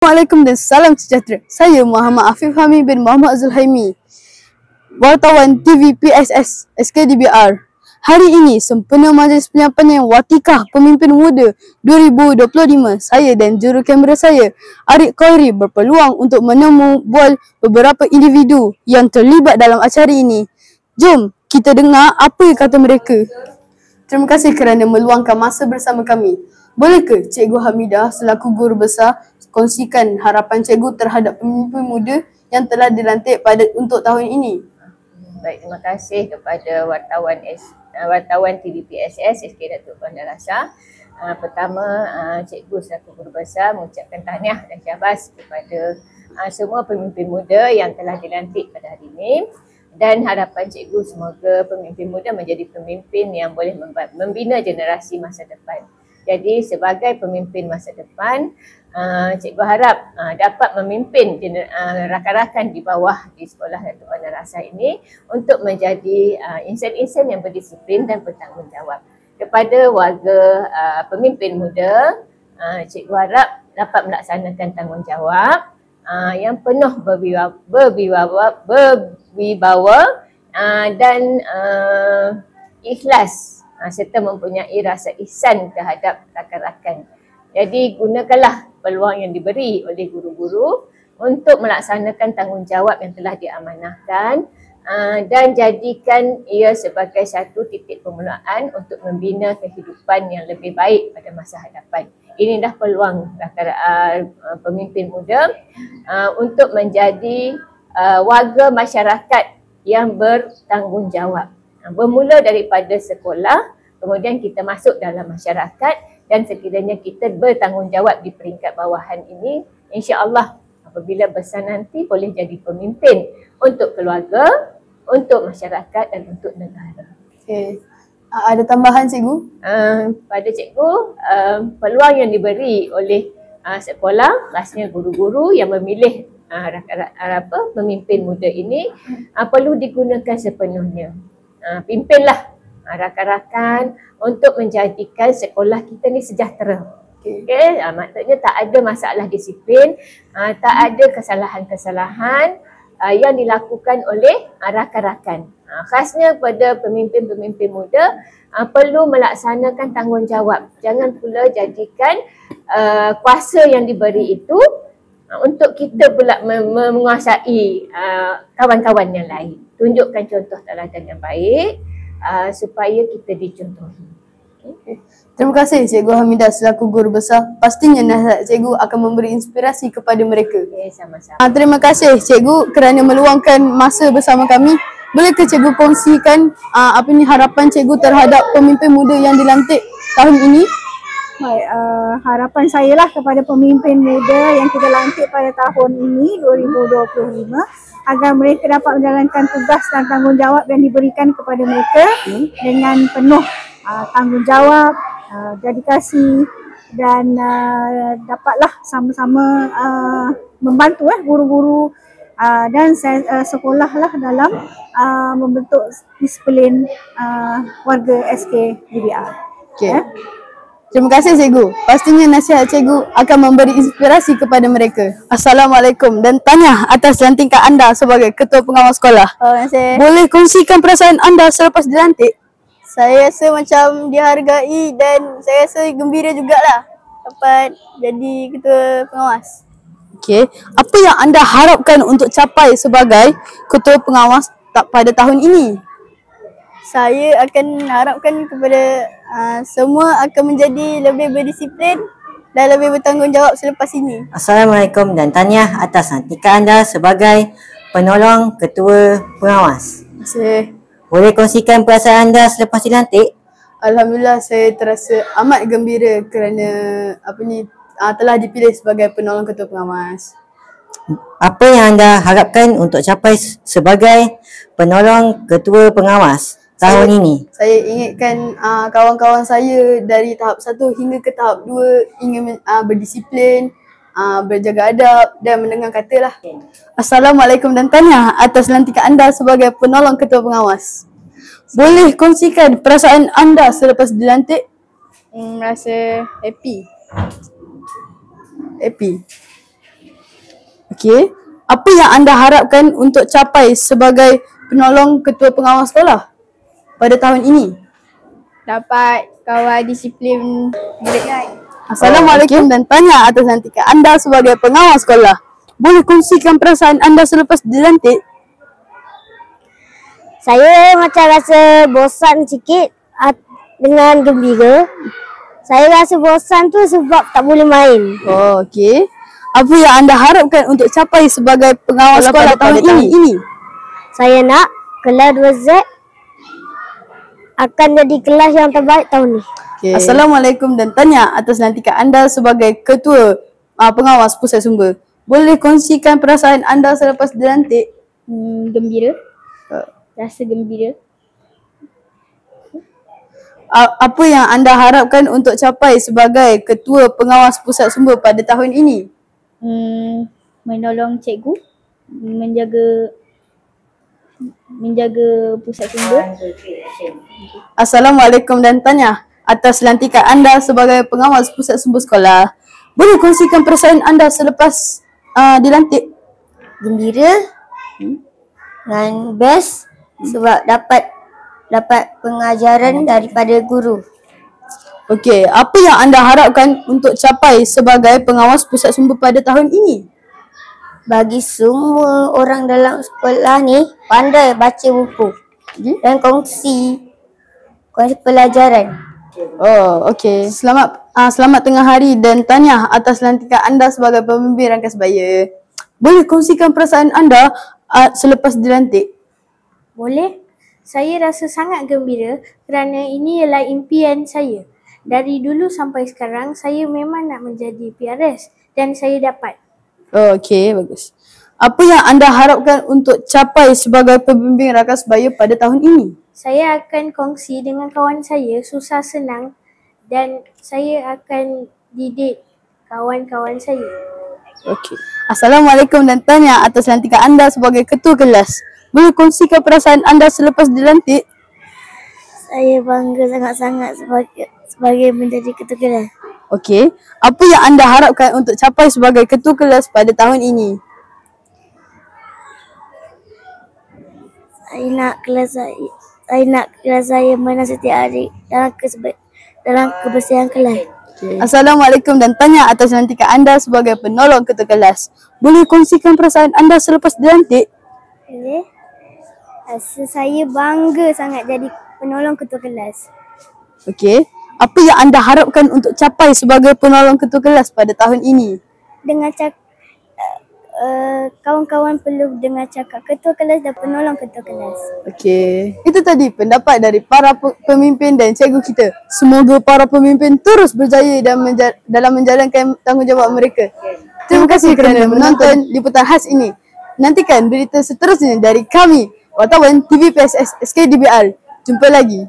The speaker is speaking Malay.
Assalamualaikum dan salam sejahtera. Saya Muhammad Afif Hamid bin Muhammad Zulhaimi, wartawan TV PSS SKDBR. Hari ini sempena Majlis Penyampaian Watikah Pemimpin Muda 2025. Saya dan juru kamera saya, Arik Khairi, berpeluang untuk menemu bual beberapa individu yang terlibat dalam acara ini. Jom kita dengar apa kata mereka. Terima kasih kerana meluangkan masa bersama kami. Bolehkah Cikgu Hamidah selaku guru besar kongsikan harapan cikgu terhadap pemimpin muda yang telah dilantik untuk tahun ini? Baik, terima kasih kepada wartawan TV PSS SK Datuk Puan Darasha. Pertama, cikgu selaku guru besar mengucapkan tahniah dan syabas kepada semua pemimpin muda yang telah dilantik pada hari ini. Dan harapan cikgu semoga pemimpin muda menjadi pemimpin yang boleh membina generasi masa depan. Jadi sebagai pemimpin masa depan, cikgu harap dapat memimpin rakan-rakan di bawah di sekolah Datuk Puan Darasha ini untuk menjadi insan-insan yang berdisiplin dan bertanggungjawab. Kepada warga pemimpin muda, cikgu harap dapat melaksanakan tanggungjawab yang penuh berwibawa dan ikhlas serta mempunyai rasa ihsan terhadap rakan-rakan. Jadi gunakanlah peluang yang diberi oleh guru-guru untuk melaksanakan tanggungjawab yang telah diamanahkan dan jadikan ia sebagai satu titik permulaan untuk membina kehidupan yang lebih baik pada masa hadapan. Ini dah peluang pemimpin muda untuk menjadi warga masyarakat yang bertanggungjawab. Bermula daripada sekolah, kemudian kita masuk dalam masyarakat dan sekiranya kita bertanggungjawab di peringkat bawahan ini, insya-Allah apabila besar nanti boleh jadi pemimpin untuk keluarga, untuk masyarakat dan untuk negara. Okey. Ada tambahan cikgu? Pada cikgu, peluang yang diberi oleh sekolah, khasnya guru-guru yang memilih pemimpin muda ini perlu digunakan sepenuhnya. Pimpinlah rakan-rakan untuk menjadikan sekolah kita ni sejahtera. Okay? Maksudnya tak ada masalah disiplin, tak ada kesalahan-kesalahan yang dilakukan oleh rakan-rakan. Khasnya pada pemimpin-pemimpin muda perlu melaksanakan tanggungjawab. Jangan pula jadikan kuasa yang diberi itu untuk kita pula menguasai kawan-kawan yang lain. Tunjukkan contoh teladan yang baik supaya kita dicontohi. Okay. Terima kasih Cikgu Hamidah selaku guru besar. Pastinya nasihat cikgu akan memberi inspirasi kepada mereka. Okay, sama-sama. Terima kasih cikgu kerana meluangkan masa bersama kami. Bolehkah cikgu kongsikan harapan cikgu terhadap pemimpin muda yang dilantik tahun ini? Baik, harapan saya lah kepada pemimpin muda yang kita lantik pada tahun ini 2025 agar mereka dapat menjalankan tugas dan tanggungjawab yang diberikan kepada mereka dengan penuh tanggungjawab, dedikasi dan dapatlah sama-sama membantu guru-guru dan sekolah lah dalam membentuk disiplin warga SKDBR. Okay. Terima kasih cikgu. Pastinya nasihat cikgu akan memberi inspirasi kepada mereka. Assalamualaikum dan tahniah atas lantikan anda sebagai ketua pengawas sekolah. Terima kasih. Boleh kongsikan perasaan anda selepas dilantik? Saya rasa macam dihargai dan saya rasa gembira jugalah dapat jadi ketua pengawas. Okey, apa yang anda harapkan untuk capai sebagai ketua pengawas pada tahun ini? Saya akan harapkan kepada semua akan menjadi lebih berdisiplin dan lebih bertanggungjawab selepas ini. Assalamualaikum dan tahniah atas lantikan anda sebagai penolong ketua pengawas. Terima kasih. Boleh kongsikan perasaan anda selepas dilantik? Alhamdulillah, saya terasa amat gembira kerana telah dipilih sebagai penolong ketua pengawas. Apa yang anda harapkan untuk capai sebagai penolong ketua pengawas tahun ini? Saya ingatkan kawan-kawan saya dari tahap 1 hingga ke tahap 2 ingin berdisiplin, berjaga adab dan mendengar kata lah. Assalamualaikum dan tahniah atas lantikan anda sebagai penolong ketua pengawas. Boleh kongsikan perasaan anda selepas dilantik? Rasa happy. Happy. Okey. Apa yang anda harapkan untuk capai sebagai penolong ketua pengawas sekolah pada tahun ini? Dapat kawal disiplin murid kan. Assalamualaikum dan tanya atas lantikan anda sebagai pengawas sekolah. Boleh kongsikan perasaan anda selepas dilantik? Saya macam rasa bosan sikit dengan gembira. Saya rasa bosan tu sebab tak boleh main. Oh, okey. Apa yang anda harapkan untuk capai sebagai pengawas sekolah pada tahun ini? Saya nak kelas 2Z akan jadi kelas yang terbaik tahun ni. Okay. Assalamualaikum dan tanya atas lantikan anda sebagai ketua pengawas pusat sumber. Boleh kongsikan perasaan anda selepas dilantik? Gembira. Rasa gembira. Apa yang anda harapkan untuk capai sebagai ketua pengawas pusat sumber pada tahun ini? Menolong cikgu, menjaga pusat sumber. Assalamualaikum dan tanya atas lantikan anda sebagai pengawas pusat sumber sekolah. Boleh kongsikan perasaan anda selepas dilantik? Gembira dan best sebab dapat pengajaran daripada guru. Okey, apa yang anda harapkan untuk capai sebagai pengawas pusat sumber pada tahun ini? Bagi semua orang dalam sekolah ni pandai baca buku dan kongsi pelajaran. Oh, okey. Selamat tengah hari dan tanya atas lantikan anda sebagai pemimpin Rangkas Sebaya. Boleh kongsikan perasaan anda selepas dilantik? Boleh. Saya rasa sangat gembira kerana ini ialah impian saya. Dari dulu sampai sekarang saya memang nak menjadi PRS dan saya dapat. Oh, okey, bagus. Apa yang anda harapkan untuk capai sebagai pembimbing Rangkas Sebaya pada tahun ini? Saya akan kongsi dengan kawan saya susah senang dan saya akan didik kawan-kawan saya. Okey. Assalamualaikum dan tanya atas lantikan anda sebagai ketua kelas. Boleh kongsikan perasaan anda selepas dilantik? Saya bangga sangat-sangat sebagai menjadi ketua kelas. Okey. Apa yang anda harapkan untuk capai sebagai ketua kelas pada tahun ini? Saya nak kelas saya mana setiap hari dalam kebersihan kelas. Okay. Assalamualaikum dan tanya atas lantikan anda sebagai penolong ketua kelas. Boleh kongsikan perasaan anda selepas dilantik? Boleh. Rasa saya bangga sangat jadi penolong ketua kelas. Okey. Apa yang anda harapkan untuk capai sebagai penolong ketua kelas pada tahun ini? Dengan kawan-kawan perlu dengar cakap ketua kelas dan penolong ketua kelas. Okey. Itu tadi pendapat dari para pemimpin dan cikgu kita. Semoga para pemimpin terus berjaya dalam menjalankan tanggungjawab mereka. Terima kasih kerana menonton liputan khas ini. Nantikan berita seterusnya dari kami, wartawan TV PSS SKDBR. Jumpa lagi.